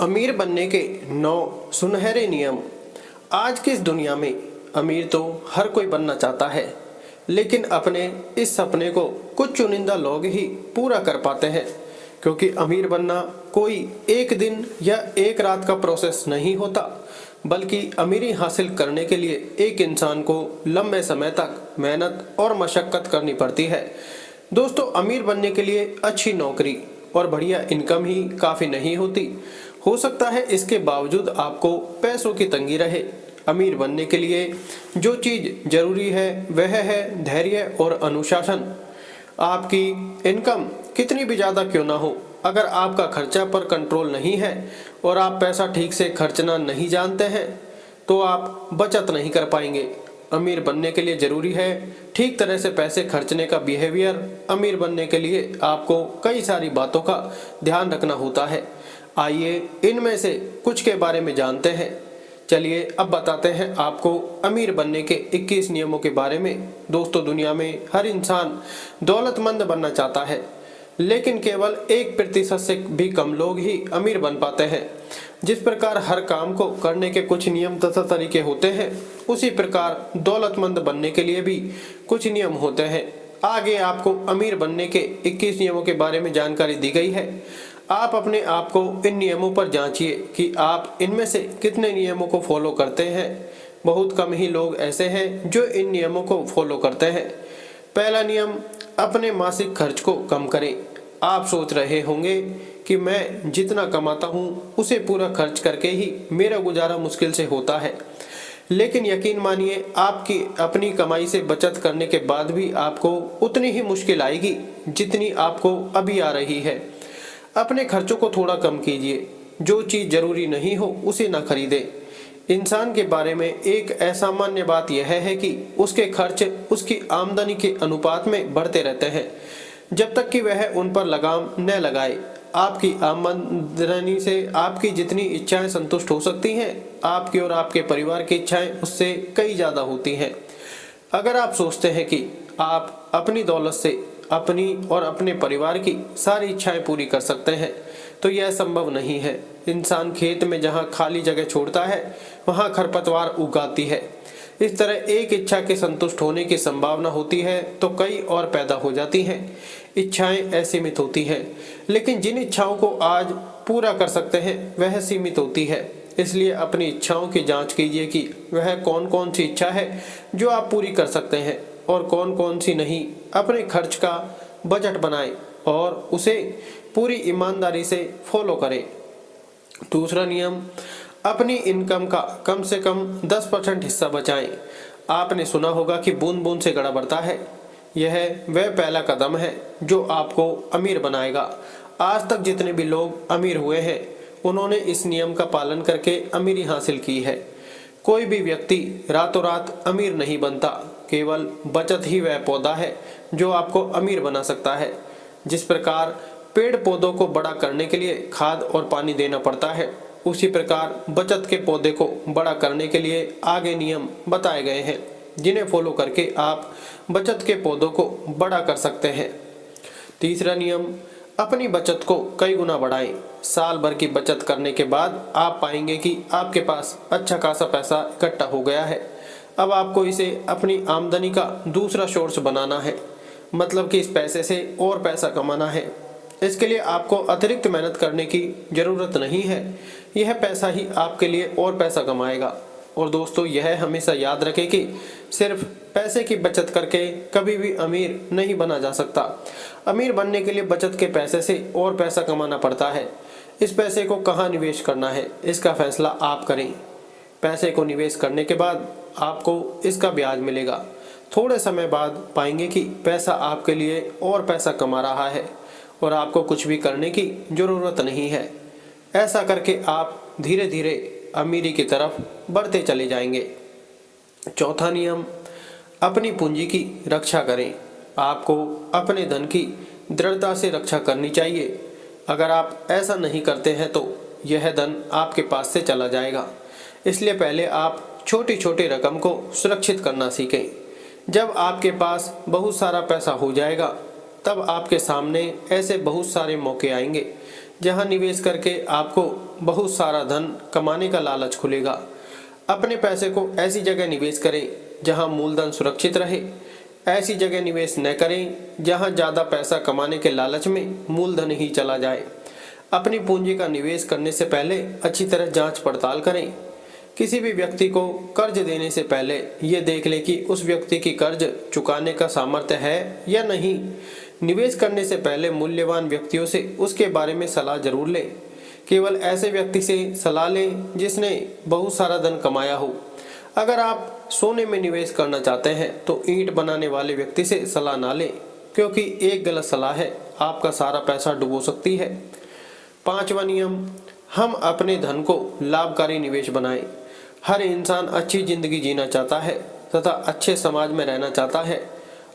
अमीर बनने के 9 सुनहरे नियम। आज की इस दुनिया में अमीर तो हर कोई बनना चाहता है, लेकिन अपने इस सपने को कुछ चुनिंदा लोग ही पूरा कर पाते हैं। क्योंकि अमीर बनना कोई एक दिन या एक रात का प्रोसेस नहीं होता, बल्कि अमीरी हासिल करने के लिए एक इंसान को लंबे समय तक मेहनत और मशक्क़त करनी पड़ती है। दोस्तों, अमीर बनने के लिए अच्छी नौकरी और बढ़िया इनकम ही काफ़ी नहीं होती। हो सकता है इसके बावजूद आपको पैसों की तंगी रहे। अमीर बनने के लिए जो चीज़ जरूरी है वह है धैर्य और अनुशासन। आपकी इनकम कितनी भी ज़्यादा क्यों ना हो, अगर आपका खर्चा पर कंट्रोल नहीं है और आप पैसा ठीक से खर्चना नहीं जानते हैं तो आप बचत नहीं कर पाएंगे। अमीर बनने के लिए ज़रूरी है ठीक तरह से पैसे खर्चने का बिहेवियर। अमीर बनने के लिए आपको कई सारी बातों का ध्यान रखना होता है। आइए इनमें से कुछ के बारे में जानते हैं। चलिए अब बताते हैं आपको अमीर बनने के 21 नियमों के बारे में। दोस्तों, दुनिया में हर इंसान दौलतमंद बनना चाहता है, लेकिन केवल 1% से भी कम लोग ही अमीर बन पाते हैं। जिस प्रकार हर काम को करने के कुछ नियम तथा तरीके होते हैं, उसी प्रकार दौलतमंद बनने के लिए भी कुछ नियम होते हैं। आगे आपको अमीर बनने के 21 नियमों के बारे में जानकारी दी गई है। आप अपने आप को इन नियमों पर जांचिए कि आप इनमें से कितने नियमों को फॉलो करते हैं। बहुत कम ही लोग ऐसे हैं जो इन नियमों को फॉलो करते हैं। पहला नियम, अपने मासिक खर्च को कम करें। आप सोच रहे होंगे कि मैं जितना कमाता हूँ उसे पूरा खर्च करके ही मेरा गुजारा मुश्किल से होता है, लेकिन यकीन मानिए आपकी अपनी कमाई से बचत करने के बाद भी आपको उतनी ही मुश्किल आएगी जितनी आपको अभी आ रही है। अपने खर्चों को थोड़ा कम कीजिए। जो चीज़ जरूरी नहीं हो उसे ना खरीदें। इंसान के बारे में एक असामान्य बात यह है कि उसके खर्च उसकी आमदनी के अनुपात में बढ़ते रहते हैं, जब तक कि वह उन पर लगाम न लगाए। आपकी आमदनी से आपकी जितनी इच्छाएं संतुष्ट हो सकती हैं, आपकी और आपके परिवार की इच्छाएं उससे कई ज़्यादा होती हैं। अगर आप सोचते हैं कि आप अपनी दौलत से अपनी और अपने परिवार की सारी इच्छाएं पूरी कर सकते हैं, तो यह संभव नहीं है। इंसान खेत में जहां खाली जगह छोड़ता है वहां खरपतवार उगाती है। इस तरह एक इच्छा के संतुष्ट होने की संभावना होती है तो कई और पैदा हो जाती हैं। इच्छाएं असीमित होती हैं, लेकिन जिन इच्छाओं को आज पूरा कर सकते हैं वह सीमित होती है। इसलिए अपनी इच्छाओं की जांच कीजिए कि वह कौन कौन सी इच्छा है जो आप पूरी कर सकते हैं और कौन कौन सी नहीं। अपने खर्च का बजट बनाएं और उसे पूरी ईमानदारी से फॉलो करें। दूसरा नियम, अपनी इनकम का कम से कम 10% हिस्सा बचाएं। आपने सुना होगा कि बूंद बूंद से घड़ा भरता है। यह वह पहला कदम है जो आपको अमीर बनाएगा। आज तक जितने भी लोग अमीर हुए हैं उन्होंने इस नियम का पालन करके अमीरी हासिल की है। कोई भी व्यक्ति रातों रात अमीर नहीं बनता। केवल बचत ही वह पौधा है जो आपको अमीर बना सकता है। जिस प्रकार पेड़ पौधों को बड़ा करने के लिए खाद और पानी देना पड़ता है, उसी प्रकार बचत के पौधे को बड़ा करने के लिए आगे नियम बताए गए हैं, जिन्हें फॉलो करके आप बचत के पौधों को बड़ा कर सकते हैं। तीसरा नियम, अपनी बचत को कई गुना बढ़ाएं। साल भर की बचत करने के बाद आप पाएंगे कि आपके पास अच्छा खासा पैसा इकट्ठा हो गया है। अब आपको इसे अपनी आमदनी का दूसरा सोर्स बनाना है, मतलब कि इस पैसे से और पैसा कमाना है। इसके लिए आपको अतिरिक्त मेहनत करने की ज़रूरत नहीं है। यह पैसा ही आपके लिए और पैसा कमाएगा। और दोस्तों, यह हमेशा याद रखें कि सिर्फ पैसे की बचत करके कभी भी अमीर नहीं बना जा सकता। अमीर बनने के लिए बचत के पैसे से और पैसा कमाना पड़ता है। इस पैसे को कहाँ निवेश करना है इसका फैसला आप करें। पैसे को निवेश करने के बाद आपको इसका ब्याज मिलेगा। थोड़े समय बाद पाएंगे कि पैसा आपके लिए और पैसा कमा रहा है और आपको कुछ भी करने की ज़रूरत नहीं है। ऐसा करके आप धीरे धीरे अमीरी की तरफ बढ़ते चले जाएंगे। चौथा नियम, अपनी पूंजी की रक्षा करें। आपको अपने धन की दृढ़ता से रक्षा करनी चाहिए। अगर आप ऐसा नहीं करते हैं तो यह धन आपके पास से चला जाएगा। इसलिए पहले आप छोटी छोटी रकम को सुरक्षित करना सीखें। जब आपके पास बहुत सारा पैसा हो जाएगा तब आपके सामने ऐसे बहुत सारे मौके आएंगे जहां निवेश करके आपको बहुत सारा धन कमाने का लालच खुलेगा। अपने पैसे को ऐसी जगह निवेश करें जहां मूलधन सुरक्षित रहे। ऐसी जगह निवेश न करें जहां ज़्यादा पैसा कमाने के लालच में मूलधन ही चला जाए। अपनी पूंजी का निवेश करने से पहले अच्छी तरह जांच पड़ताल करें। किसी भी व्यक्ति को कर्ज देने से पहले ये देख लें कि उस व्यक्ति की कर्ज चुकाने का सामर्थ्य है या नहीं। निवेश करने से पहले मूल्यवान व्यक्तियों से उसके बारे में सलाह जरूर लें। केवल ऐसे व्यक्ति से सलाह लें जिसने बहुत सारा धन कमाया हो। अगर आप सोने में निवेश करना चाहते हैं तो ईंट बनाने वाले व्यक्ति से सलाह ना लें, क्योंकि एक गलत सलाह है आपका सारा पैसा डुबो सकती है। 5वां नियम, हम अपने धन को लाभकारी निवेश बनाएं। हर इंसान अच्छी जिंदगी जीना चाहता है तथा अच्छे समाज में रहना चाहता है।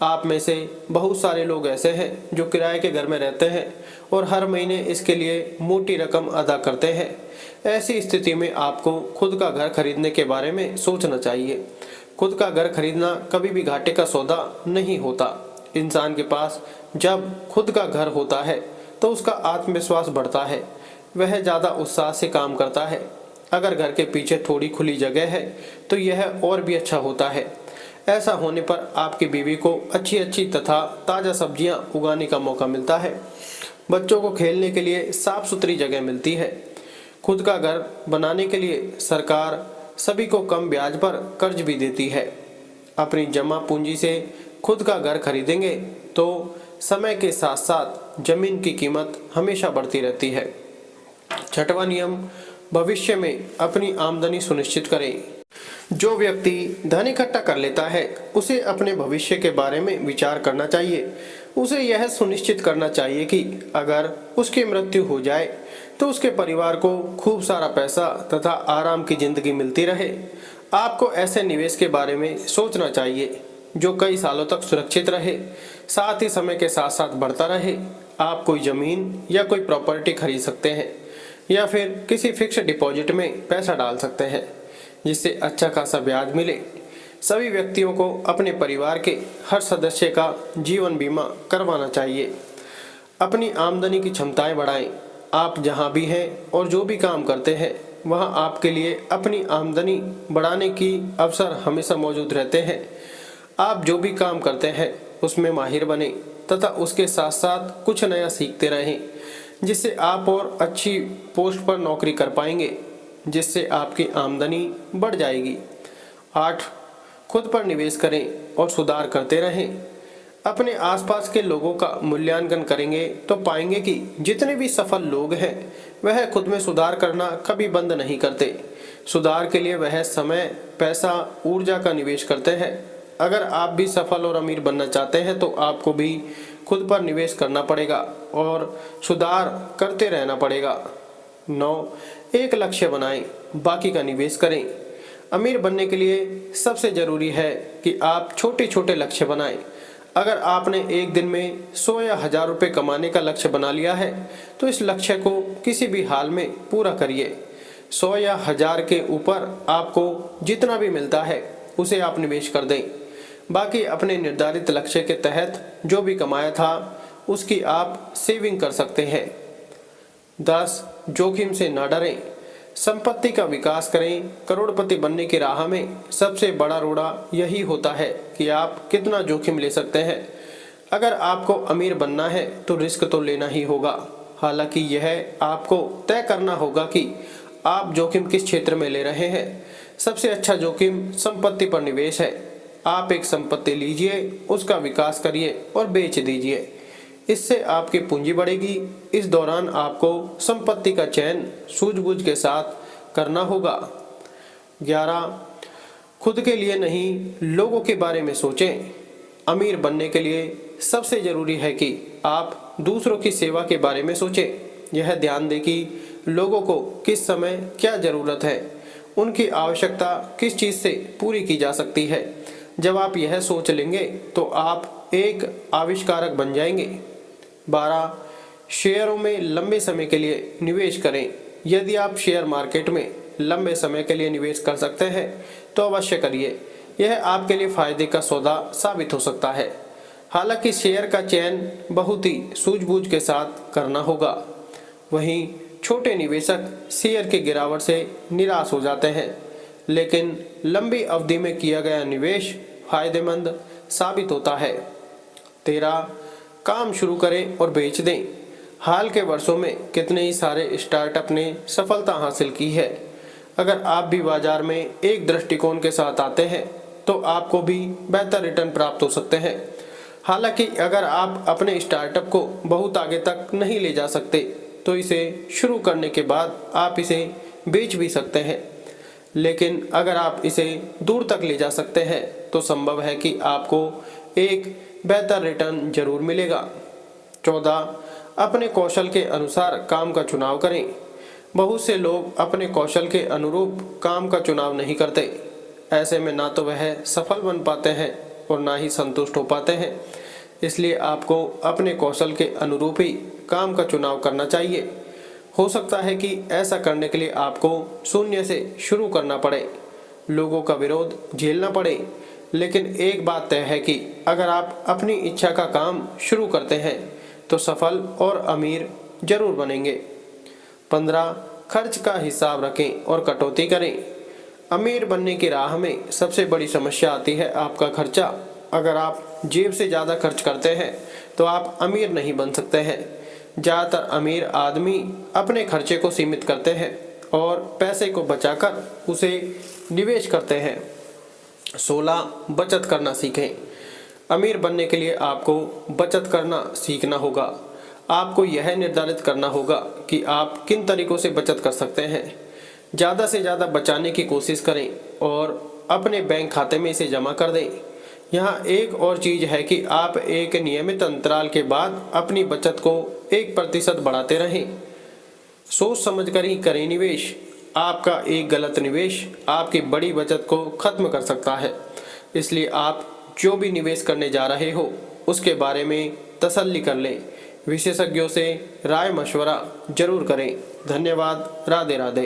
आप में से बहुत सारे लोग ऐसे हैं जो किराए के घर में रहते हैं और हर महीने इसके लिए मोटी रकम अदा करते हैं। ऐसी स्थिति में आपको खुद का घर खरीदने के बारे में सोचना चाहिए। खुद का घर खरीदना कभी भी घाटे का सौदा नहीं होता। इंसान के पास जब खुद का घर होता है तो उसका आत्मविश्वास बढ़ता है, वह ज़्यादा उत्साह से काम करता है। अगर घर के पीछे थोड़ी खुली जगह है तो यह और भी अच्छा होता है। ऐसा होने पर आपकी बीवी को अच्छी अच्छी तथा ताज़ा सब्जियां उगाने का मौका मिलता है। बच्चों को खेलने के लिए साफ सुथरी जगह मिलती है। खुद का घर बनाने के लिए सरकार सभी को कम ब्याज पर कर्ज भी देती है। अपनी जमा पूंजी से खुद का घर खरीदेंगे तो समय के साथ साथ जमीन की कीमत हमेशा बढ़ती रहती है। 6वां नियम, भविष्य में अपनी आमदनी सुनिश्चित करें। जो व्यक्ति धन इकट्ठा कर लेता है उसे अपने भविष्य के बारे में विचार करना चाहिए। उसे यह सुनिश्चित करना चाहिए कि अगर उसकी मृत्यु हो जाए तो उसके परिवार को खूब सारा पैसा तथा आराम की जिंदगी मिलती रहे। आपको ऐसे निवेश के बारे में सोचना चाहिए जो कई सालों तक सुरक्षित रहे, साथ ही समय के साथ साथ बढ़ता रहे। आप कोई जमीन या कोई प्रॉपर्टी खरीद सकते हैं या फिर किसी फिक्स डिपॉजिट में पैसा डाल सकते हैं जिससे अच्छा खासा ब्याज मिले। सभी व्यक्तियों को अपने परिवार के हर सदस्य का जीवन बीमा करवाना चाहिए। अपनी आमदनी की क्षमताएं बढ़ाएं। आप जहां भी हैं और जो भी काम करते हैं वहां आपके लिए अपनी आमदनी बढ़ाने की अवसर हमेशा मौजूद रहते हैं। आप जो भी काम करते हैं उसमें माहिर बने तथा उसके साथ साथ कुछ नया सीखते रहें, जिससे आप और अच्छी पोस्ट पर नौकरी कर पाएंगे, जिससे आपकी आमदनी बढ़ जाएगी। 8, खुद पर निवेश करें और सुधार करते रहें। अपने आसपास के लोगों का मूल्यांकन करेंगे तो पाएंगे कि जितने भी सफल लोग हैं वह खुद में सुधार करना कभी बंद नहीं करते। सुधार के लिए वह समय, पैसा, ऊर्जा का निवेश करते हैं। अगर आप भी सफल और अमीर बनना चाहते हैं तो आपको भी खुद पर निवेश करना पड़ेगा और सुधार करते रहना पड़ेगा। 9, एक लक्ष्य बनाएं, बाकी का निवेश करें। अमीर बनने के लिए सबसे जरूरी है कि आप छोटे छोटे लक्ष्य बनाएं। अगर आपने एक दिन में 100 या 1000 रुपये कमाने का लक्ष्य बना लिया है तो इस लक्ष्य को किसी भी हाल में पूरा करिए। 100 या 1000 के ऊपर आपको जितना भी मिलता है उसे आप निवेश कर दें। बाकी अपने निर्धारित लक्ष्य के तहत जो भी कमाया था उसकी आप सेविंग कर सकते हैं। 10, जोखिम से ना डरें, संपत्ति का विकास करें। करोड़पति बनने की राह में सबसे बड़ा रोड़ा यही होता है कि आप कितना जोखिम ले सकते हैं। अगर आपको अमीर बनना है तो रिस्क तो लेना ही होगा। हालांकि यह आपको तय करना होगा कि आप जोखिम किस क्षेत्र में ले रहे हैं। सबसे अच्छा जोखिम संपत्ति पर निवेश है। आप एक संपत्ति लीजिए, उसका विकास करिए और बेच दीजिए। इससे आपकी पूंजी बढ़ेगी। इस दौरान आपको संपत्ति का चयन सूझबूझ के साथ करना होगा। 11, खुद के लिए नहीं लोगों के बारे में सोचें। अमीर बनने के लिए सबसे जरूरी है कि आप दूसरों की सेवा के बारे में सोचें। यह ध्यान दें कि लोगों को किस समय क्या जरूरत है, उनकी आवश्यकता किस चीज़ से पूरी की जा सकती है। जब आप यह सोच लेंगे तो आप एक आविष्कारक बन जाएंगे। 12, शेयरों में लंबे समय के लिए निवेश करें। यदि आप शेयर मार्केट में लंबे समय के लिए निवेश कर सकते हैं तो अवश्य करिए। यह आपके लिए फायदे का सौदा साबित हो सकता है। हालांकि शेयर का चयन बहुत ही सूझबूझ के साथ करना होगा। वहीं छोटे निवेशक शेयर की गिरावट से निराश हो जाते हैं, लेकिन लंबी अवधि में किया गया निवेश फायदेमंद साबित होता है। 13 काम शुरू करें और बेच दें। हाल के वर्षों में कितने ही सारे स्टार्टअप ने सफलता हासिल की है। अगर आप भी बाजार में एक दृष्टिकोण के साथ आते हैं तो आपको भी बेहतर रिटर्न प्राप्त हो सकते हैं। हालांकि अगर आप अपने स्टार्टअप को बहुत आगे तक नहीं ले जा सकते तो इसे शुरू करने के बाद आप इसे बेच भी सकते हैं, लेकिन अगर आप इसे दूर तक ले जा सकते हैं तो संभव है कि आपको एक बेहतर रिटर्न जरूर मिलेगा। 14 अपने कौशल के अनुसार काम का चुनाव करें। बहुत से लोग अपने कौशल के अनुरूप काम का चुनाव नहीं करते। ऐसे में ना तो वह सफल बन पाते हैं और ना ही संतुष्ट हो पाते हैं। इसलिए आपको अपने कौशल के अनुरूप ही काम का चुनाव करना चाहिए। हो सकता है कि ऐसा करने के लिए आपको शून्य से शुरू करना पड़े, लोगों का विरोध झेलना पड़े, लेकिन एक बात तय है कि अगर आप अपनी इच्छा का काम शुरू करते हैं तो सफल और अमीर जरूर बनेंगे। 15 खर्च का हिसाब रखें और कटौती करें। अमीर बनने की राह में सबसे बड़ी समस्या आती है आपका खर्चा। अगर आप जेब से ज़्यादा खर्च करते हैं तो आप अमीर नहीं बन सकते हैं। ज़्यादातर अमीर आदमी अपने खर्चे को सीमित करते हैं और पैसे को बचाकर उसे निवेश करते हैं। 16 बचत करना सीखें। अमीर बनने के लिए आपको बचत करना सीखना होगा। आपको यह निर्धारित करना होगा कि आप किन तरीकों से बचत कर सकते हैं। ज़्यादा से ज़्यादा बचाने की कोशिश करें और अपने बैंक खाते में इसे जमा कर दें। यहाँ एक और चीज़ है कि आप एक नियमित अंतराल के बाद अपनी बचत को 1% बढ़ाते रहें। सोच समझकर ही करें निवेश। आपका एक गलत निवेश आपकी बड़ी बचत को खत्म कर सकता है। इसलिए आप जो भी निवेश करने जा रहे हो उसके बारे में तसल्ली कर लें। विशेषज्ञों से राय मशवरा जरूर करें। धन्यवाद। राधे राधे।